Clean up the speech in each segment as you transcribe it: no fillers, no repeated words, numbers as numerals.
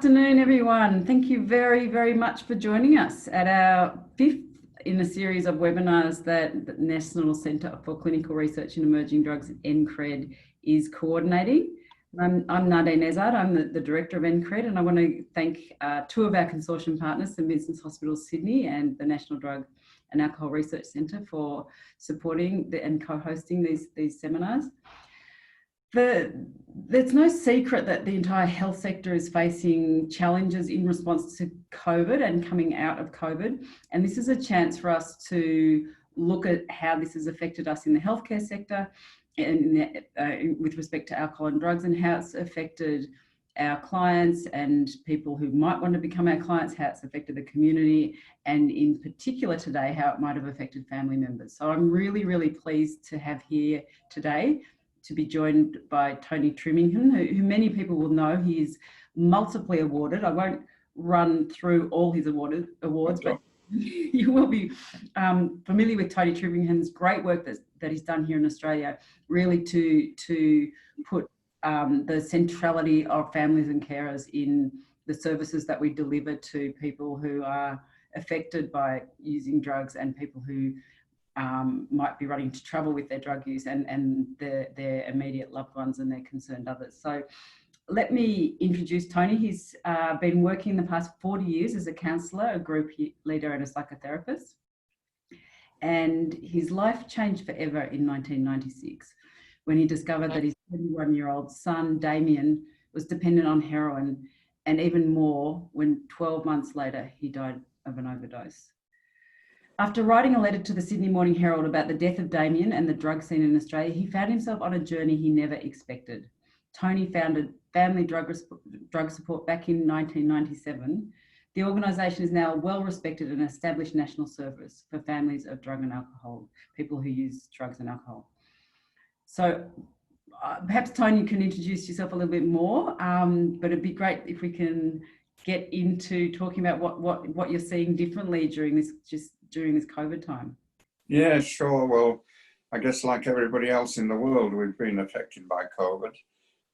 afternoon, everyone. Thank you very, very much for joining us at our fifth in a series of webinars that the National Centre for Clinical Research in Emerging Drugs, NCRED, is coordinating. I'm Nadine Nezard, I'm the Director of NCRED, and I want to thank two of our consortium partners, St Vincent's Hospital Sydney and the National Drug and Alcohol Research Centre, for supporting and co-hosting these seminars. There's no secret that the entire health sector is facing challenges in response to COVID and coming out of COVID. And this is a chance for us to look at how this has affected us in the healthcare sector and with respect to alcohol and drugs, and how it's affected our clients and people who might want to become our clients, how it's affected the community, and in particular today, how it might have affected family members. So I'm really, really pleased to have here today to be joined by Tony Trimingham, who many people will know. He is multiply awarded. I won't run through all his awards, but you will be familiar with Tony Trimingham's great work that he's done here in Australia, really to put the centrality of families and carers in the services that we deliver to people who are affected by using drugs and people who might be running into trouble with their drug use and their immediate loved ones and their concerned others. So let me introduce Tony. He's been working the past 40 years as a counsellor, a group leader and a psychotherapist. And his life changed forever in 1996 when he discovered that his 21-year-old son, Damien, was dependent on heroin, and even more when 12 months later he died of an overdose. After writing a letter to the Sydney Morning Herald about the death of Damien and the drug scene in Australia, he found himself on a journey he never expected. Tony founded Family Drug Support back in 1997. The organisation is now a well-respected and established national service for families of drug and alcohol, people who use drugs and alcohol. So perhaps Tony can introduce yourself a little bit more, but it'd be great if we can get into talking about what you're seeing differently during this COVID time. Yeah, sure. Well, I guess like everybody else in the world, we've been affected by COVID.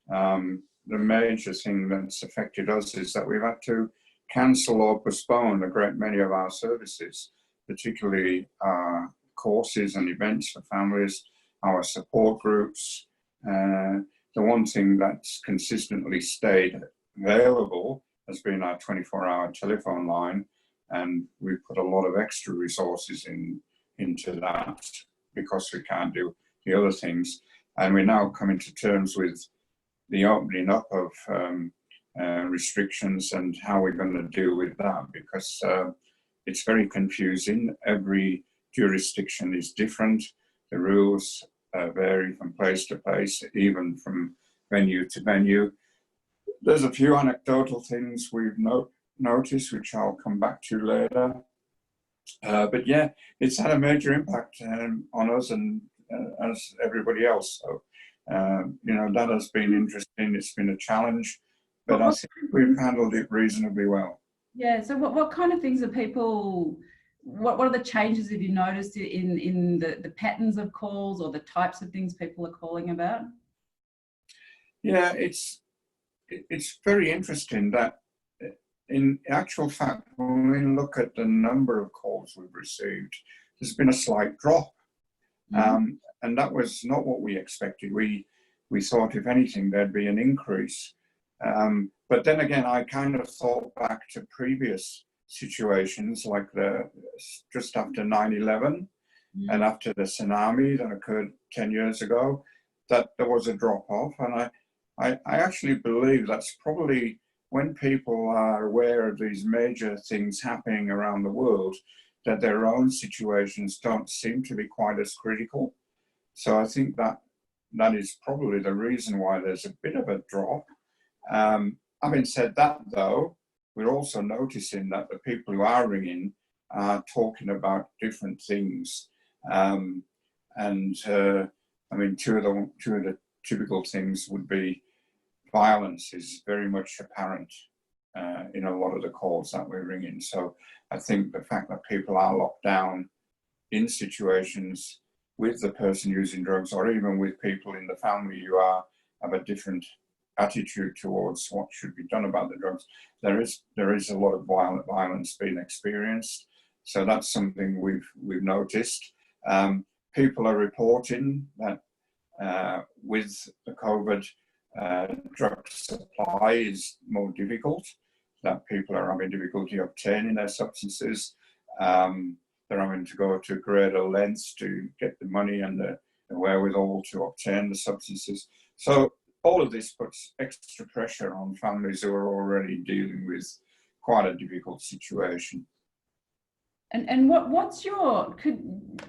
The major thing that's affected us is that we've had to cancel or postpone a great many of our services, particularly courses and events for families, our support groups. The one thing that's consistently stayed available has been our 24-hour telephone line, and we've put a lot of extra resources into that because we can't do the other things. And we're now coming to terms with the opening up of restrictions and how we're going to deal with that, because it's very confusing. Every jurisdiction is different. The rules vary from place to place, even from venue to venue. There's a few anecdotal things we've noticed, which I'll come back to later. But yeah, it's had a major impact on us and as everybody else. So, that has been interesting. It's been a challenge, but I think we've handled it reasonably well. Yeah, so what kind of things are people, what are the changes have you noticed in the patterns of calls or the types of things people are calling about? Yeah, it's very interesting that in actual fact, when we look at the number of calls we've received, there's been a slight drop. Mm-hmm. And that was not what we expected. We thought, if anything, there'd be an increase. But then again, I kind of thought back to previous situations, like just after 9/11 mm-hmm. and after the tsunami that occurred 10 years ago, that there was a drop-off. And I actually believe that's probably when people are aware of these major things happening around the world, that their own situations don't seem to be quite as critical. So I think that is probably the reason why there's a bit of a drop. Having said that, though, we're also noticing that the people who are ringing are talking about different things. Two of the typical things would be violence is very much apparent in a lot of the calls that we're ringing. So I think the fact that people are locked down in situations with the person using drugs, or even with people in the family who have a different attitude towards what should be done about the drugs. There is a lot of violence being experienced, so that's something we've noticed. People are reporting that with the COVID, drug supply is more difficult, that people are having difficulty obtaining their substances. They're having to go to greater lengths to get the money and the wherewithal to obtain the substances. So all of this puts extra pressure on families who are already dealing with quite a difficult situation. And what's your, can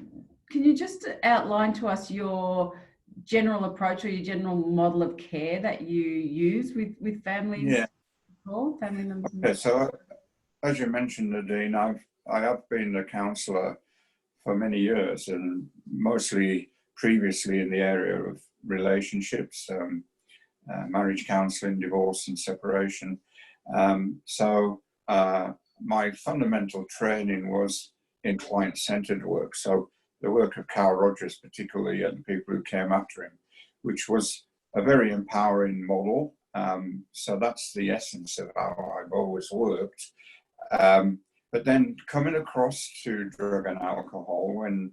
you just outline to us your general approach or your general model of care that you use with families? Yeah. Or family members? Okay, so as you mentioned, Nadine, I have been a counsellor for many years, and mostly previously in the area of relationships, marriage counselling, divorce and separation. So my fundamental training was in client-centred work. So the work of Carl Rogers particularly, and the people who came after him, which was a very empowering model. So that's the essence of how I've always worked. But then coming across to drug and alcohol when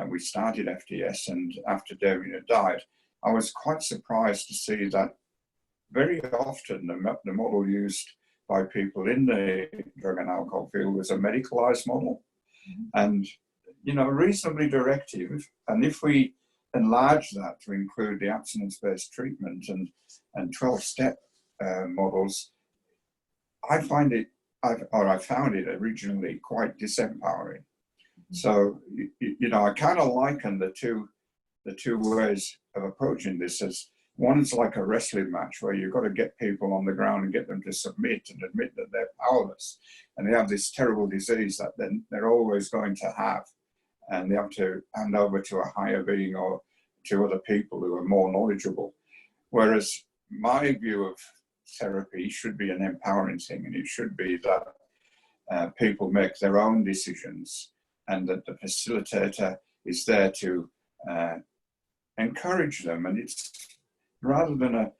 we started FDS and after David had died, I was quite surprised to see that very often the model used by people in the drug and alcohol field was a medicalised model, and reasonably directive. And if we enlarge that to include the abstinence-based treatment and 12-step models, I found it originally quite disempowering. So I kind of liken the two ways of approaching this as one's like a wrestling match where you've got to get people on the ground and get them to submit and admit that they're powerless and they have this terrible disease that then they're always going to have, and they have to hand over to a higher being or to other people who are more knowledgeable. Whereas my view of therapy should be an empowering thing, and it should be that people make their own decisions and that the facilitator is there to encourage them. And it's rather than a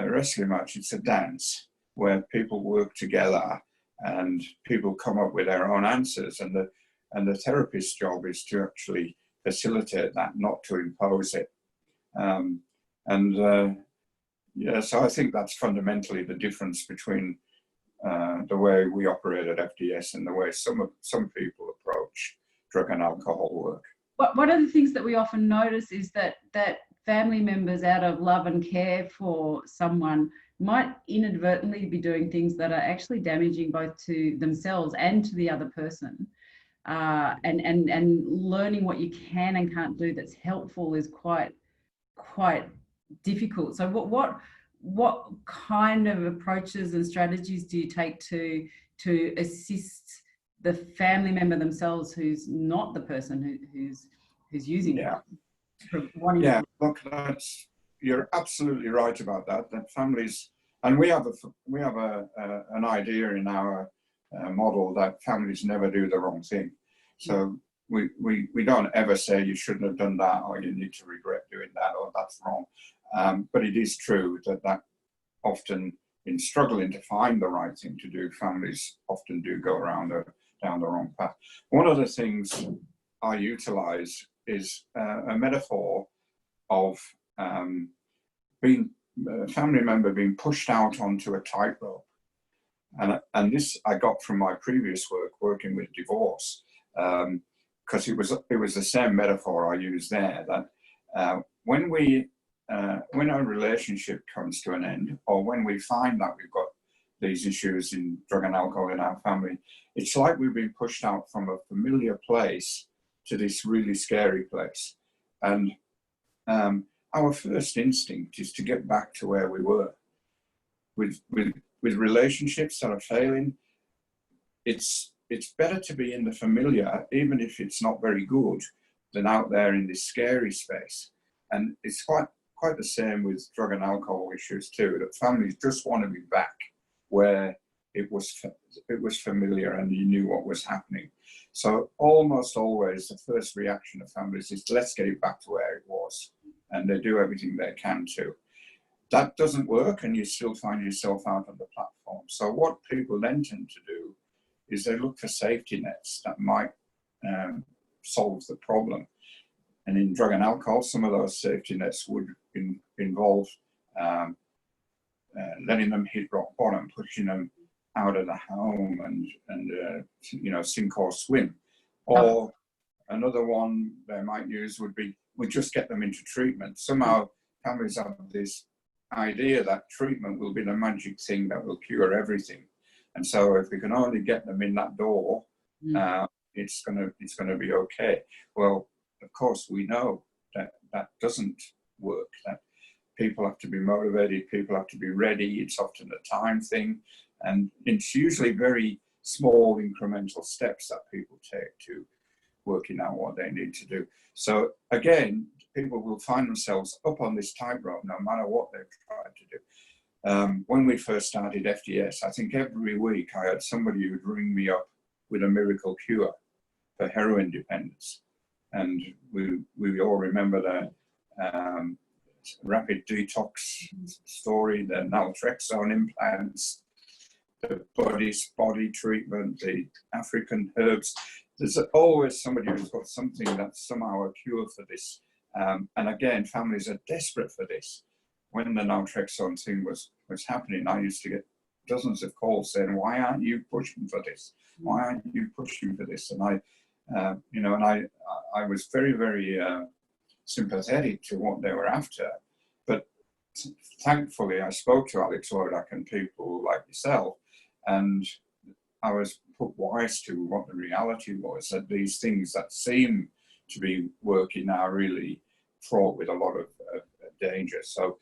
wrestling match, it's a dance where people work together and people come up with their own answers, and the therapist's job is to actually facilitate that, not to impose it. So I think that's fundamentally the difference between the way we operate at FDS and the way some people approach drug and alcohol work. One of the things that we often notice is that family members, out of love and care for someone, might inadvertently be doing things that are actually damaging both to themselves and to the other person. And learning what you can and can't do that's helpful is quite difficult. So what kind of approaches and strategies do you take to assist the family member themselves who's not the person who's using it? Yeah, look, you're absolutely right about that. That families, and we have an idea in our model that families never do the wrong thing. So we don't ever say you shouldn't have done that, or you need to regret doing that, or that's wrong. But it is true that often, in struggling to find the right thing to do, families often do go down the wrong path. One of the things I utilise is a metaphor of being a family member being pushed out onto a tightrope. And this I got from my previous work working with divorce, because it was the same metaphor I used there, that when our relationship comes to an end, or when we find that we've got these issues in drug and alcohol in our family, it's like we've been pushed out from a familiar place to this really scary place. And our first instinct is to get back to where we were. With relationships that are failing, it's better to be in the familiar, even if it's not very good, than out there in this scary space. And it's quite the same with drug and alcohol issues too, that families just want to be back where it was familiar and you knew what was happening. So almost always the first reaction of families is, let's get it back to where it was. And they do everything they can to. that doesn't work, and you still find yourself out on the platform. So what people then tend to do is they look for safety nets that might solve the problem. And in drug and alcohol, some of those safety nets would involve letting them hit rock bottom, pushing them out of the home and you know, sink or swim. Or another one they might use would be, we just get them into treatment. Somehow families have this idea that treatment will be the magic thing that will cure everything. And so if we can only get them in that door, it's gonna be okay. Well, of course, we know that that doesn't work. That people have to be motivated, people have to be ready. It's often a time thing, and it's usually very small incremental steps that people take to working out what they need to do. So again, people will find themselves up on this tightrope no matter what they've tried to do. When we first started FDS, I think every week I had somebody who'd ring me up with a miracle cure for heroin dependence. And we all remember the rapid detox story, the naltrexone implants, the body treatment, the African herbs. There's always somebody who's got something that's somehow a cure for this. And again, families are desperate for this. When the naltrexone thing was happening, I used to get dozens of calls saying, "Why aren't you pushing for this? Why aren't you pushing for this?" And I was very, very sympathetic to what they were after. But thankfully, I spoke to Alex Wodak and people like yourself, and I was put wise to what the reality was, that these things that seem to be working are really fraught with a lot of danger. So,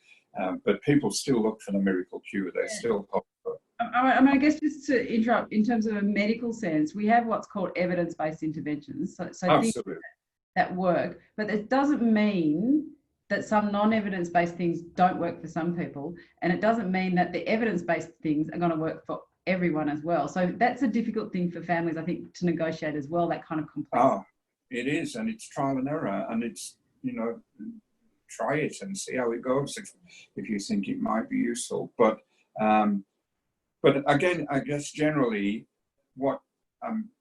but people still look for the miracle cure. They still hope for. I mean, I guess just to interrupt, in terms of a medical sense, we have what's called evidence-based interventions. So things that work, but it doesn't mean that some non-evidence-based things don't work for some people, and it doesn't mean that the evidence-based things are going to work for everyone as well. So that's a difficult thing for families, I think, to negotiate as well, that kind of complexity. Oh, it is, and it's trial and error, and it's, you know, try it and see how it goes if you think it might be useful. But again, I guess generally what I'm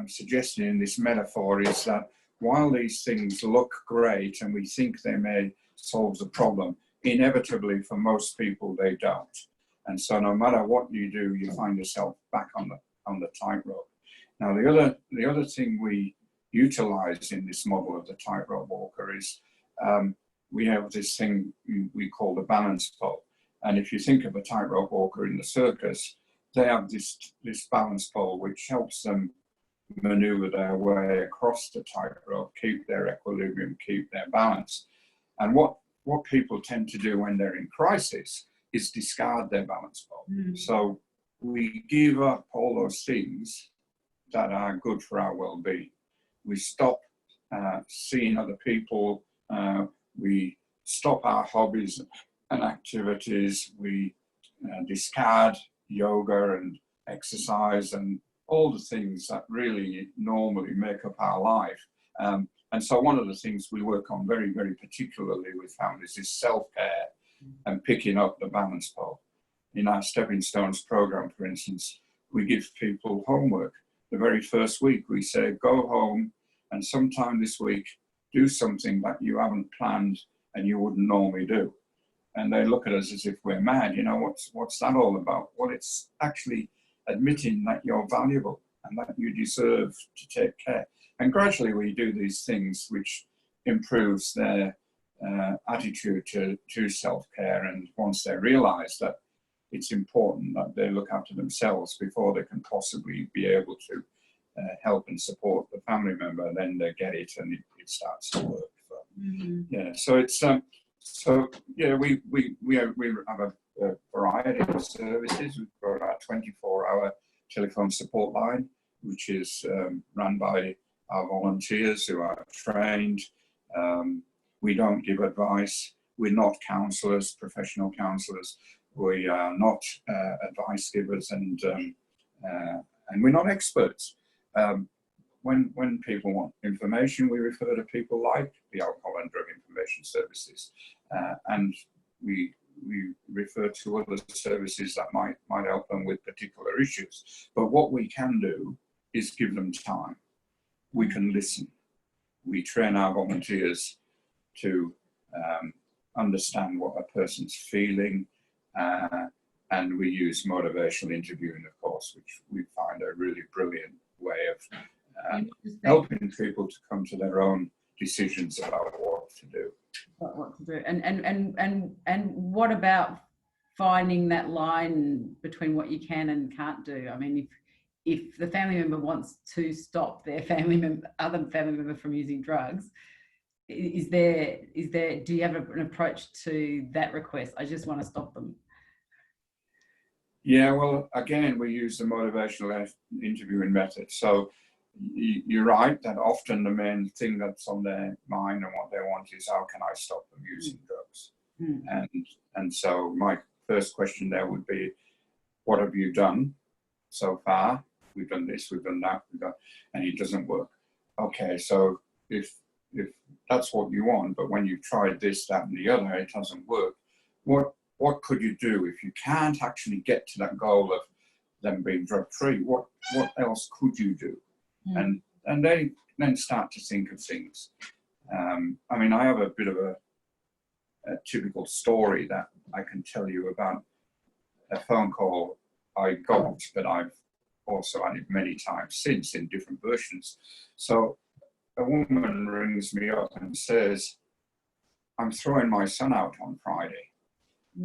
suggesting in this metaphor is that while these things look great and we think they may solve the problem, inevitably for most people they don't. And so no matter what you do, you find yourself back on the tightrope. Now the other thing we utilize in this model of the tightrope walker is we have this thing we call the balance pole. And if you think of a tightrope walker in the circus, they have this balance pole which helps them maneuver their way across the tightrope, keep their equilibrium, keep their balance. And what people tend to do when they're in crisis is discard their balance pole. So we give up all those things that are good for our well-being. We stop seeing other people. We stop our hobbies and activities. We discard yoga and exercise and all the things that really normally make up our life. And so one of the things we work on very, very particularly with families is self-care and picking up the balance pole. In our Stepping Stones program, for instance, we give people homework. The very first week we say, go home and sometime this week, do something that you haven't planned and you wouldn't normally do. And they look at us as if we're mad. You know, what's that all about? Well, it's actually admitting that you're valuable and that you deserve to take care. And gradually we do these things which improves their attitude to self-care. And once they realize that it's important that they look after themselves before they can possibly be able to help and support the family member, then they get it and it starts to work. Yeah, so it's so yeah, we have a variety of services. We've got our 24-hour telephone support line, which is run by our volunteers who are trained. We don't give advice. We're not counsellors, professional counsellors. We are not advice givers, and we're not experts. When people want information, we refer to people like the Alcohol and Drug Information Services, and we we refer to other services that might help them with particular issues. But what we can do is give them time. We can listen. We train our volunteers to understand what a person's feeling, and we use motivational interviewing, of course, which we find a really brilliant way of helping people to come to their own decisions about what to do. And what about finding that line between what you can and can't do? I mean, if the family member wants to stop their other family member from using drugs, do you have an approach to that request? I just want to stop them. Yeah, well, again, we use the motivational interviewing method. So you're right that often the main thing that's on their mind and what they want is, how can I stop them using drugs? And so my first question there would be, what have you done so far? We've done this, we've done that, and it doesn't work. Okay, so if that's what you want, but when you've tried this, that, and the other, it doesn't work, what could you do if you can't actually get to that goal of them being drug-free? What else could you do? And they then start to think of things. I mean, I have a bit of a typical story that I can tell you about a phone call I got, but I've also had it many times since in different versions. So a woman rings me up and says, I'm throwing my son out on Friday.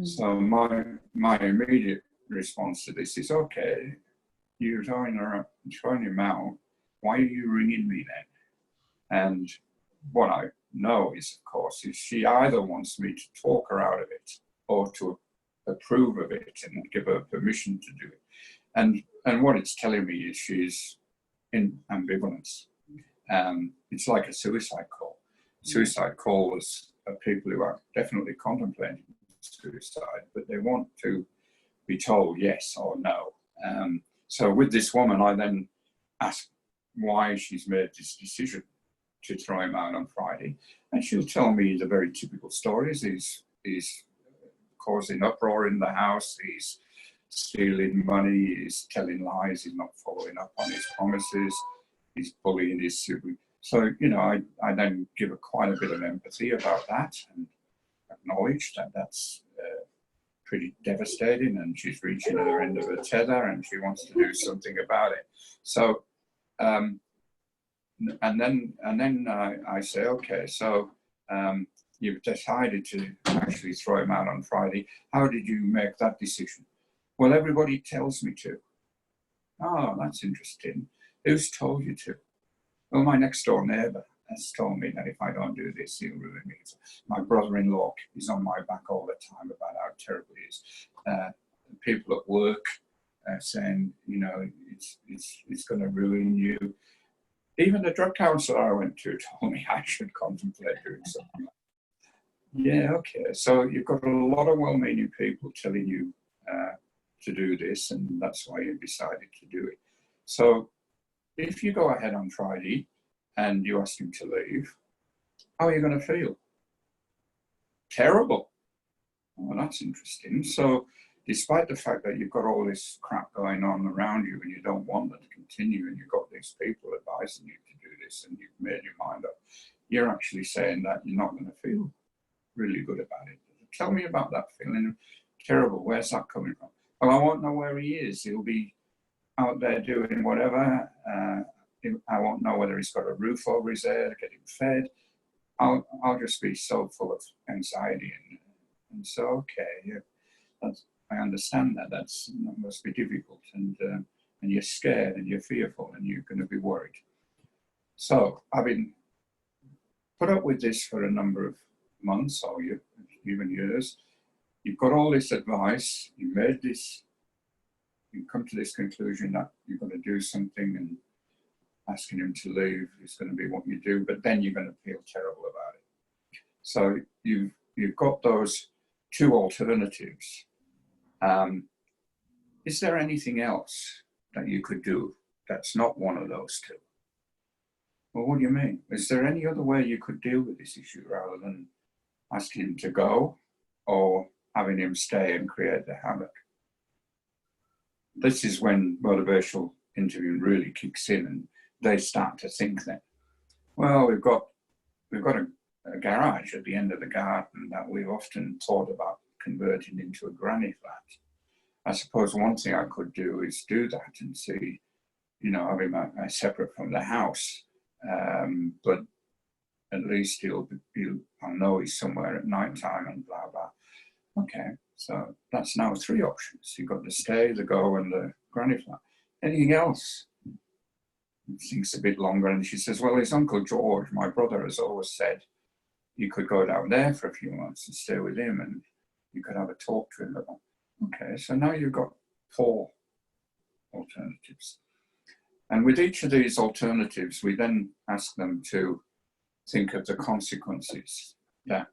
So my immediate response to this is, okay, you're throwing him out. Why are you ringing me then? And what I know is, of course, is she either wants me to talk her out of it or to approve of it and give her permission to do it. And what it's telling me is she's in ambivalence. It's like a suicide call. Suicide calls are people who are definitely contemplating suicide, but they want to be told yes or no. So with this woman, I then ask why she's made this decision to throw him out on Friday, and she'll tell me the very typical stories. He's causing uproar in the house, he's stealing money, he's telling lies, he's not following up on his promises, he's bullying his sibling. So, I then give her quite a bit of empathy about that and acknowledge that that's pretty devastating, and she's reaching the other end of her tether and she wants to do something about it. So, and then I say, okay, so you've decided to actually throw him out on Friday. How did you make that decision? Well, everybody tells me to. Oh, that's interesting. Who's told you to? Well, my next door neighbour has told me that if I don't do this, he'll ruin me. My brother-in-law is on my back all the time about how terrible he is. People at work saying, it's going to ruin you. Even the drug counsellor I went to told me I should contemplate doing something. Yeah, okay. So you've got a lot of well-meaning people telling you to do this, and that's why you decided to do it. So if you go ahead on Friday and you ask him to leave, how are you going to feel? Terrible. Well, that's interesting. So despite the fact that you've got all this crap going on around you and you don't want that to continue, and you've got these people advising you to do this and you've made your mind up, you're actually saying that you're not going to feel really good about it. Tell me about that feeling. Terrible. Where's that coming from? Well, I won't know where he is. He'll be out there doing whatever. I won't know whether he's got a roof over his head, getting fed. I'll just be so full of anxiety. And so, okay, yeah, I understand that. That must be difficult. And you're scared and you're fearful and you're going to be worried. So I've been put up with this for a number of months or even years. You've got all this advice, you come to this conclusion that you're going to do something, and asking him to leave is going to be what you do, but then you're going to feel terrible about it. So you've got those two alternatives. Is there anything else that you could do that's not one of those two? Well, what do you mean? Is there any other way you could deal with this issue rather than asking him to go, or having him stay and create the habit. This is when motivational interviewing really kicks in, and they start to think then, well, we've got a garage at the end of the garden that we've often thought about converting into a granny flat. I suppose one thing I could do is do that and see, you know, having my separate from the house, but at least I'll know he's somewhere at night time and blah, blah. Okay, so that's now 3 options. You've got the stay, the go, and the granny flat. Anything else? Thinks a bit longer, and she says, well, his Uncle George, my brother, has always said you could go down there for a few months and stay with him, and you could have a talk to him about. Okay, so now you've got 4 alternatives. And with each of these alternatives, we then ask them to think of the consequences that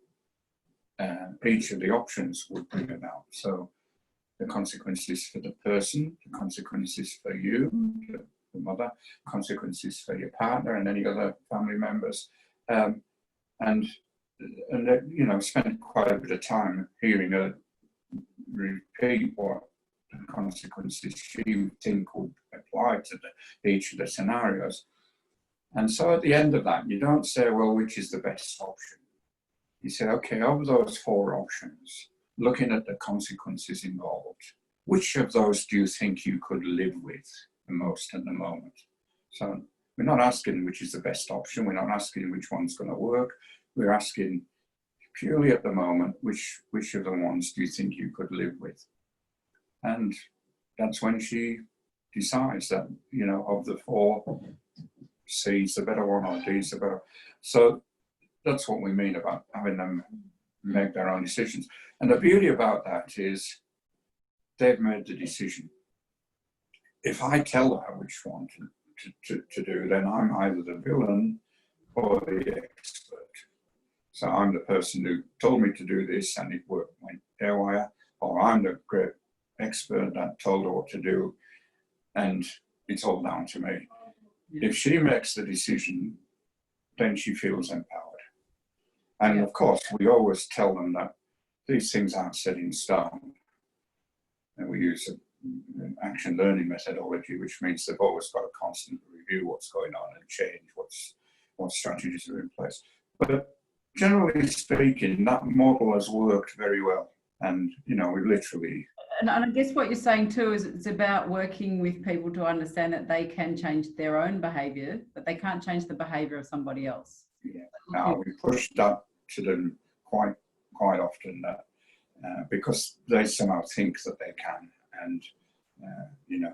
each of the options would bring about. So the consequences for the person, the consequences for you, the mother, consequences for your partner and any other family members, and you know, spend quite a bit of time hearing her repeat what the consequences she would think would apply to each of the scenarios. And so at the end of that, you don't say, well, which is the best option? You say, okay, of those 4 options, looking at the consequences involved, which of those do you think you could live with the most at the moment? So we're not asking which is the best option. We're not asking which one's going to work. We're asking purely at the moment, which of the ones do you think you could live with? And that's when she decides that, you know, of the 4, C's the better one or D's the better. So that's what we mean about having them make their own decisions. And the beauty about that is they've made the decision. If I tell her which one to do, then I'm either the villain or the expert. So I'm the person who told me to do this and it went haywire, or I'm the great expert that told her what to do, and it's all down to me. If she makes the decision, then she feels empowered. And of course, we always tell them that these things aren't set in stone. And we use an action learning methodology, which means they've always got to constantly review what's going on and change what strategies are in place. But generally speaking, that model has worked very well. And, you know, we literally... And I guess what you're saying too is it's about working with people to understand that they can change their own behaviour, but they can't change the behaviour of somebody else. Yeah. Now, we push that to them quite often because they somehow think that they can. And, you know,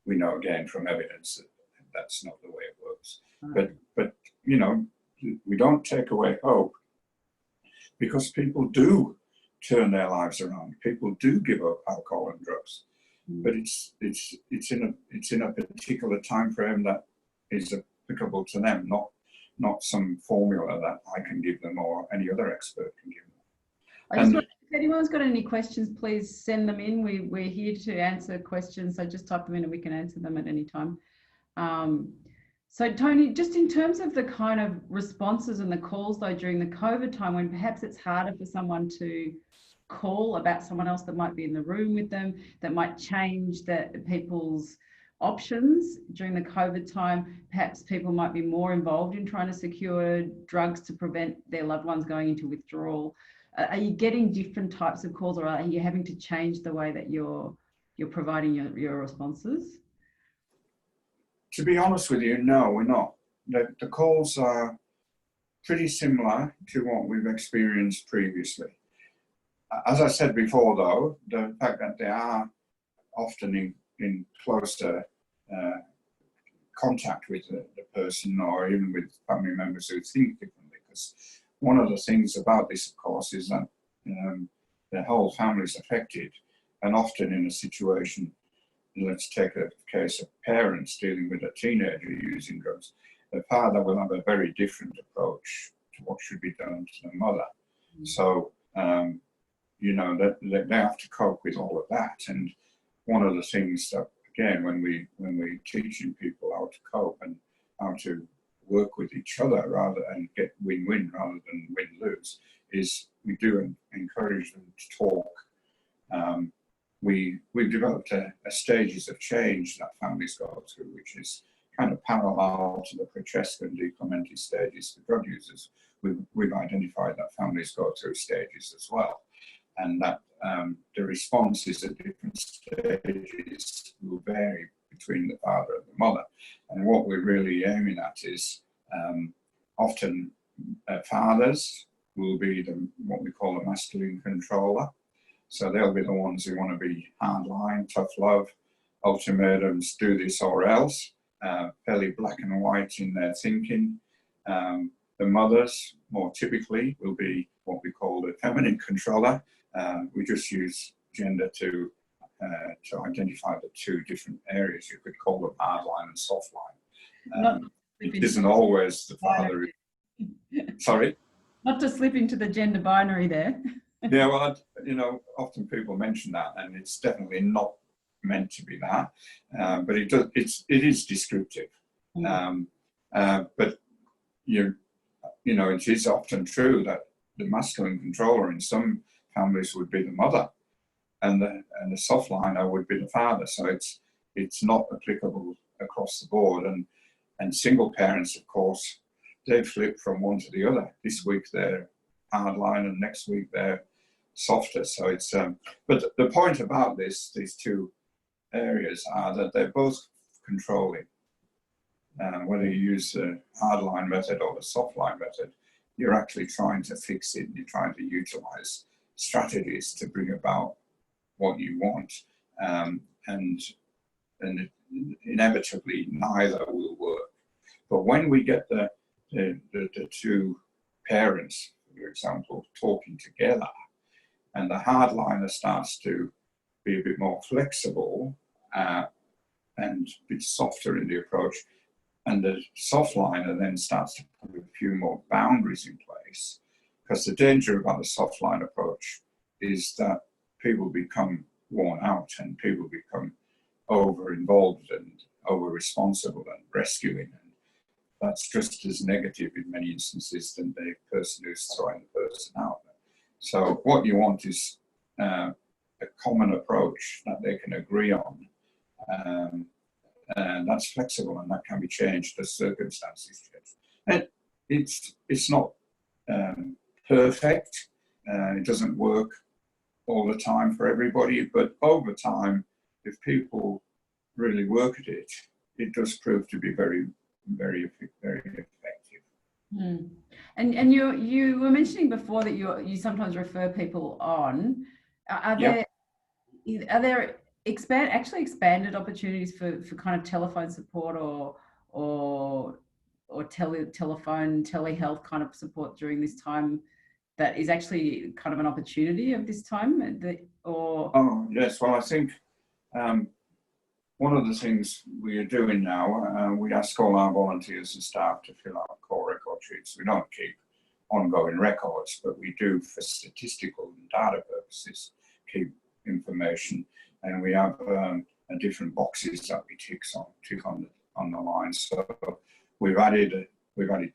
we know again from evidence that that's not the way it works. Right. But, you know, we don't take away hope, because people do turn their lives around. People do give up alcohol and drugs, but it's in a particular time frame that is applicable to them, not some formula that I can give them or any other expert can give them. If anyone's got any questions, please send them in. We're here to answer questions, so just type them in and we can answer them at any time. So Tony, just in terms of the kind of responses and the calls though during the COVID time, when perhaps it's harder for someone to call about someone else that might be in the room with them, that might change people's options during the COVID time, perhaps people might be more involved in trying to secure drugs to prevent their loved ones going into withdrawal. Are you getting different types of calls, or are you having to change the way that you're providing your responses? To be honest with you, no, we're not. The calls are pretty similar to what we've experienced previously. As I said before, though, the fact that they are often in closer contact with the person, or even with family members who think differently, because one of the things about this, of course, is that the whole family is affected, and often in a situation, let's take a case of parents dealing with a teenager using drugs, the father will have a very different approach to what should be done to the mother. So, you know, they have to cope with all of that. And one of the things that, again, when we're teaching people how to cope and how to work with each other and get win-win rather than win-lose, is do encourage them to talk. We've developed a stages of change that families go through, which is kind of parallel to the Francesca and DiClemente stages for drug users. We've identified that families go through stages as well, and that the responses at different stages will vary between the father and the mother. And what we're really aiming at is often fathers will be what we call a masculine controller. So they'll be the ones who want to be hardline, tough love, ultimatums, do this or else, fairly black and white in their thinking. The mothers, more typically, will be what we call the feminine controller. We just use gender to identify the two different areas. You could call them hardline and softline. It isn't always the father. Sorry? Not to slip into the gender binary there. Yeah, well, often people mention that, and it's definitely not meant to be that, but it is descriptive. But it is often true that the masculine controller in some families would be the mother, and the softliner would be the father. So it's not applicable across the board. And single parents, of course, they flip from one to the other. This week they're hardline, and next week they're softer. So it's but the point about these two areas are that they're both controlling. Whether you use the hardline method or the softline method, you're actually trying to fix it, and you're trying to utilize strategies to bring about what you want, and inevitably neither will work. But when we get the two parents, for example, talking together, and the hardliner starts to be a bit more flexible and a bit softer in the approach, and the softliner then starts to put a few more boundaries in place. Because the danger about the softline approach is that people become worn out and people become over-involved and over-responsible and rescuing. And that's just as negative in many instances than the person who's throwing the person out. So what you want is a common approach that they can agree on. And that's flexible, and that can be changed as circumstances change. And it's not perfect. It doesn't work all the time for everybody, but over time, if people really work at it, it does prove to be very, very, very effective. Mm. And you were mentioning before that you sometimes refer people on. Are there expanded opportunities for kind of telephone support or telephone telehealth kind of support during this time that is actually kind of an opportunity of this time? Oh yes, well I think one of the things we are doing now, we ask all our volunteers and staff to fill out core record sheets. We don't keep ongoing records, but we do, for statistical and data purposes, keep information. And we have different boxes that we tick on the line. So we've added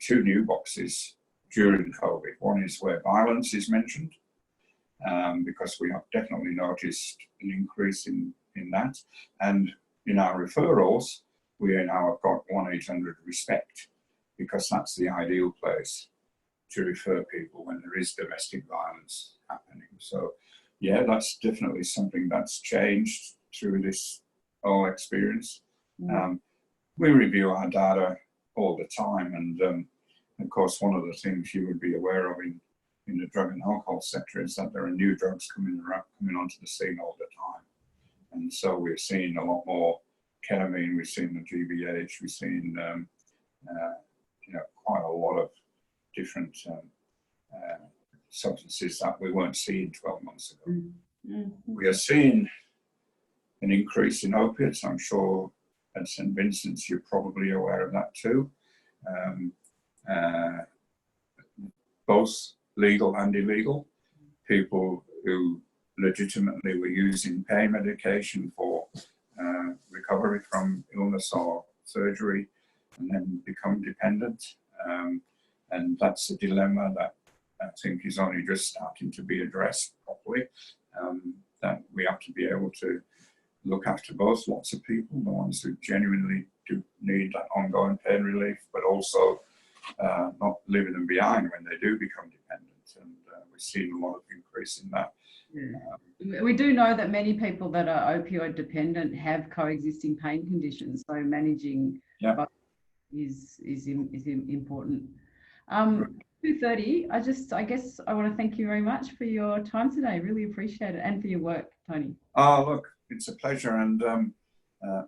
two new boxes during COVID. One is where violence is mentioned, because we have definitely noticed an increase in that. And in our referrals, we now have got 1-800-RESPECT, because that's the ideal place to refer people when there is domestic violence happening. So yeah, that's definitely something that's changed through this whole experience. We review our data all the time, and of course, one of the things you would be aware of in the drug and alcohol sector is that there are new drugs coming onto the scene all the time. And so we're seeing a lot more ketamine, we've seen the GBH, we've seen quite a lot of different substances that we weren't seeing 12 months ago. Mm-hmm. We are seeing an increase in opiates. I'm sure at St. Vincent's you're probably aware of that too. Both legal and illegal. People who legitimately were using pain medication for recovery from illness or surgery and then become dependent. And that's a dilemma that I think is only just starting to be addressed properly. That we have to be able to look after both lots of people, the ones who genuinely do need that ongoing pain relief, but also not leaving them behind when they do become dependent. And we've seen a lot of increase in that. We do know that many people that are opioid dependent have coexisting pain conditions, so managing both is important. 2:30. I guess I want to thank you very much for your time today. Really appreciate it, and for your work, Tony. Oh, look, it's a pleasure, and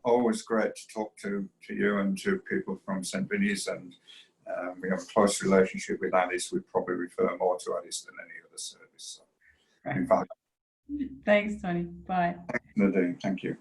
always great to talk to you and to people from St. Vinny's, and we have a close relationship with Alice. We probably refer more to Alice than any other service. So, in fact, thanks, Tony. Bye. Nadine, thank you.